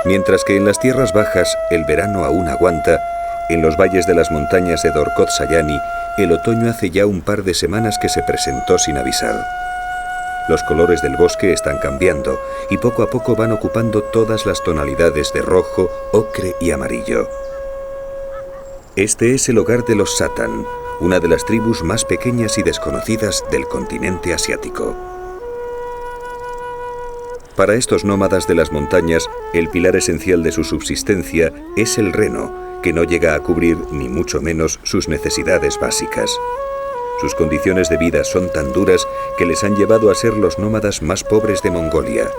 Mientras que en las tierras bajas el verano aún aguanta, en los valles de las montañas de Dorkot Sayani, el otoño hace ya un par de semanas que se presentó sin avisar. Los colores del bosque están cambiando y poco a poco van ocupando todas las tonalidades de rojo, ocre y amarillo. Este es el hogar de los Satan, una de las tribus más pequeñas y desconocidas del continente asiático. Para estos nómadas de las montañas, el pilar esencial de su subsistencia es el reno, que no llega a cubrir ni mucho menos sus necesidades básicas. Sus condiciones de vida son tan duras que les han llevado a ser los nómadas más pobres de Mongolia,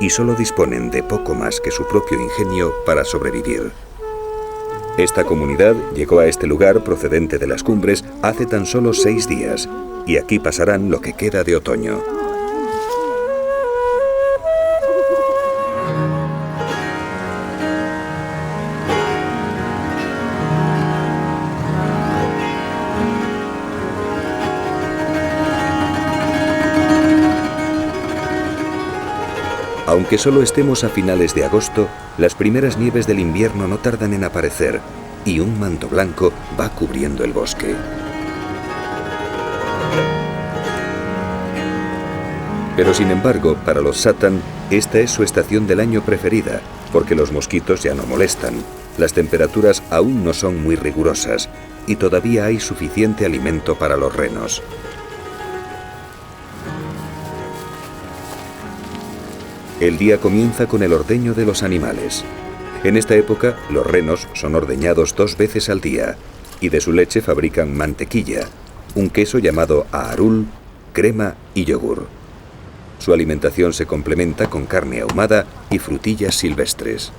y solo disponen de poco más que su propio ingenio para sobrevivir. Esta comunidad llegó a este lugar procedente de las cumbres hace tan solo 6 días, y aquí pasarán lo que queda de otoño. Aunque solo estemos a finales de agosto, las primeras nieves del invierno no tardan en aparecer y un manto blanco va cubriendo el bosque. Pero sin embargo, para los Satan, esta es su estación del año preferida, porque los mosquitos ya no molestan, las temperaturas aún no son muy rigurosas y todavía hay suficiente alimento para los renos. El día comienza con el ordeño de los animales. En esta época, los renos son ordeñados 2 veces al día y de su leche fabrican mantequilla, un queso llamado aarul, crema y yogur. Su alimentación se complementa con carne ahumada y frutillas silvestres.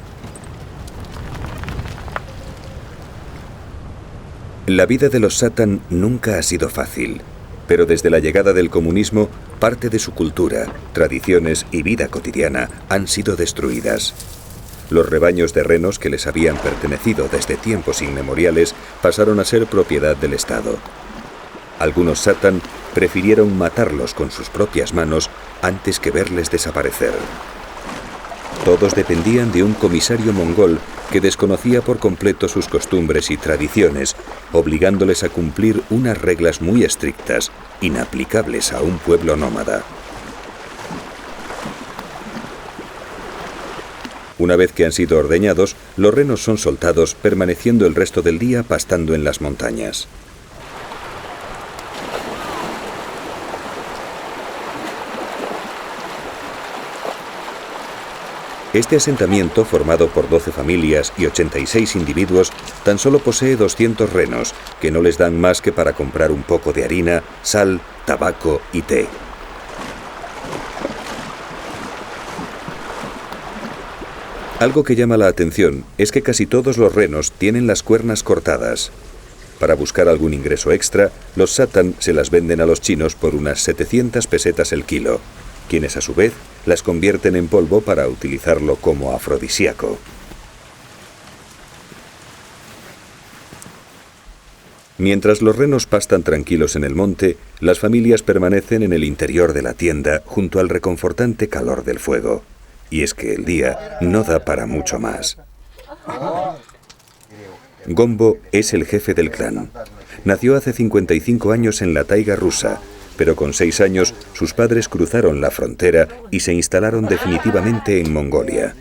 La vida de los Satan nunca ha sido fácil, pero desde la llegada del comunismo, parte de su cultura, tradiciones y vida cotidiana han sido destruidas. Los rebaños de renos que les habían pertenecido desde tiempos inmemoriales pasaron a ser propiedad del Estado. Algunos Satan prefirieron matarlos con sus propias manos antes que verles desaparecer. Todos dependían de un comisario mongol que desconocía por completo sus costumbres y tradiciones, obligándoles a cumplir unas reglas muy estrictas, inaplicables a un pueblo nómada. Una vez que han sido ordeñados, los renos son soltados, permaneciendo el resto del día pastando en las montañas. Este asentamiento, formado por 12 familias y 86 individuos, tan solo posee 200 renos, que no les dan más que para comprar un poco de harina, sal, tabaco y té. Algo que llama la atención es que casi todos los renos tienen las cuernas cortadas. Para buscar algún ingreso extra, los Satan se las venden a los chinos por unas 700 pesetas el kilo, quienes a su vez las convierten en polvo para utilizarlo como afrodisíaco. Mientras los renos pastan tranquilos en el monte, las familias permanecen en el interior de la tienda junto al reconfortante calor del fuego. Y es que el día no da para mucho más. Gombo es el jefe del clan. Nació hace 55 años en la taiga rusa, pero con 6 años sus padres cruzaron la frontera y se instalaron definitivamente en Mongolia.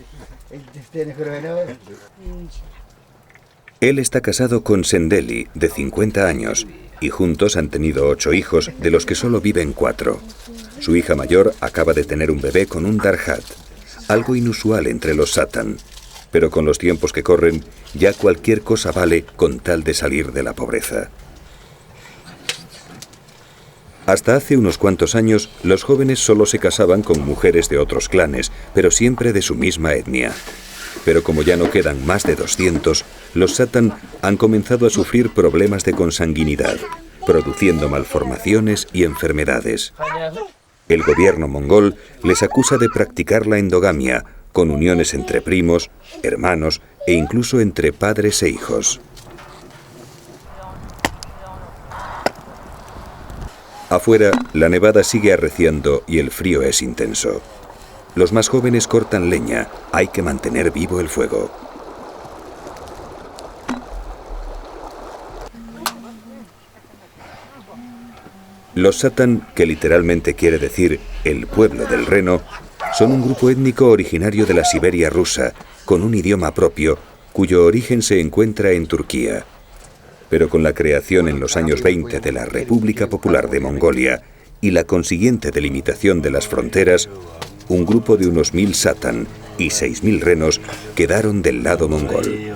Él está casado con Sendeli, de 50 años, y juntos han tenido 8 hijos, de los que solo viven 4. Su hija mayor acaba de tener un bebé con un Darhat, algo inusual entre los Satan, pero con los tiempos que corren, ya cualquier cosa vale con tal de salir de la pobreza. Hasta hace unos cuantos años, los jóvenes solo se casaban con mujeres de otros clanes, pero siempre de su misma etnia. Pero como ya no quedan más de 200, los Satan han comenzado a sufrir problemas de consanguinidad, produciendo malformaciones y enfermedades. El gobierno mongol les acusa de practicar la endogamia, con uniones entre primos, hermanos e incluso entre padres e hijos. Afuera, la nevada sigue arreciando y el frío es intenso. Los más jóvenes cortan leña. Hay que mantener vivo el fuego. Los Satan, que literalmente quiere decir el pueblo del reno, son un grupo étnico originario de la Siberia rusa, con un idioma propio, cuyo origen se encuentra en Turquía. Pero con la creación en los años 20 de la República Popular de Mongolia y la consiguiente delimitación de las fronteras, un grupo de unos 1000 Satan y 6000 renos quedaron del lado mongol.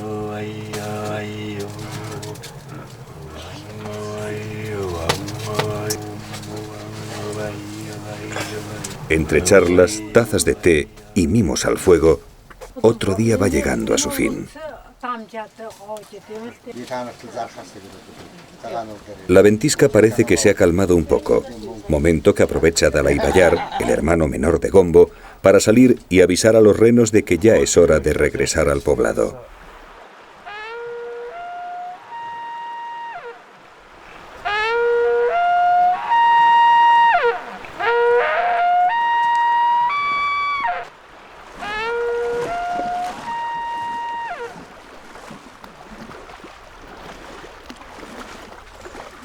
Entre charlas, tazas de té y mimos al fuego, otro día va llegando a su fin. La ventisca parece que se ha calmado un poco, momento que aprovecha Dalai Bayar, el hermano menor de Gombo, para salir y avisar a los renos de que ya es hora de regresar al poblado.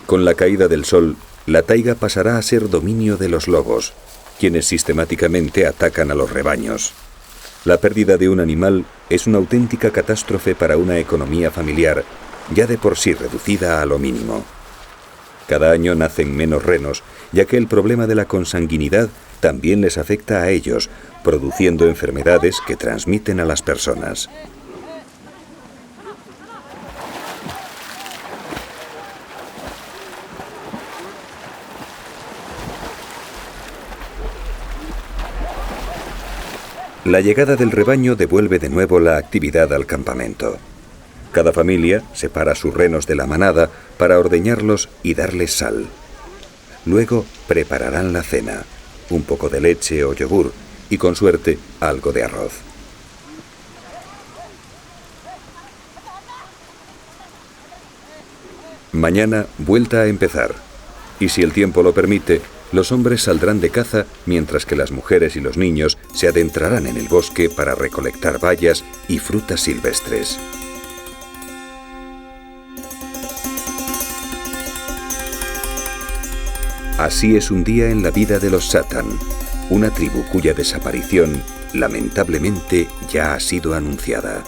Con la caída del sol, la taiga pasará a ser dominio de los lobos, quienes sistemáticamente atacan a los rebaños. La pérdida de un animal es una auténtica catástrofe para una economía familiar, ya de por sí reducida a lo mínimo. Cada año nacen menos renos, ya que el problema de la consanguinidad también les afecta a ellos, produciendo enfermedades que transmiten a las personas. La llegada del rebaño devuelve de nuevo la actividad al campamento. Cada familia separa sus renos de la manada para ordeñarlos y darles sal. Luego prepararán la cena, un poco de leche o yogur y, con suerte, algo de arroz. Mañana vuelta a empezar, y si el tiempo lo permite, los hombres saldrán de caza mientras que las mujeres y los niños se adentrarán en el bosque para recolectar bayas y frutas silvestres. Así es un día en la vida de los Satan, una tribu cuya desaparición, lamentablemente, ya ha sido anunciada.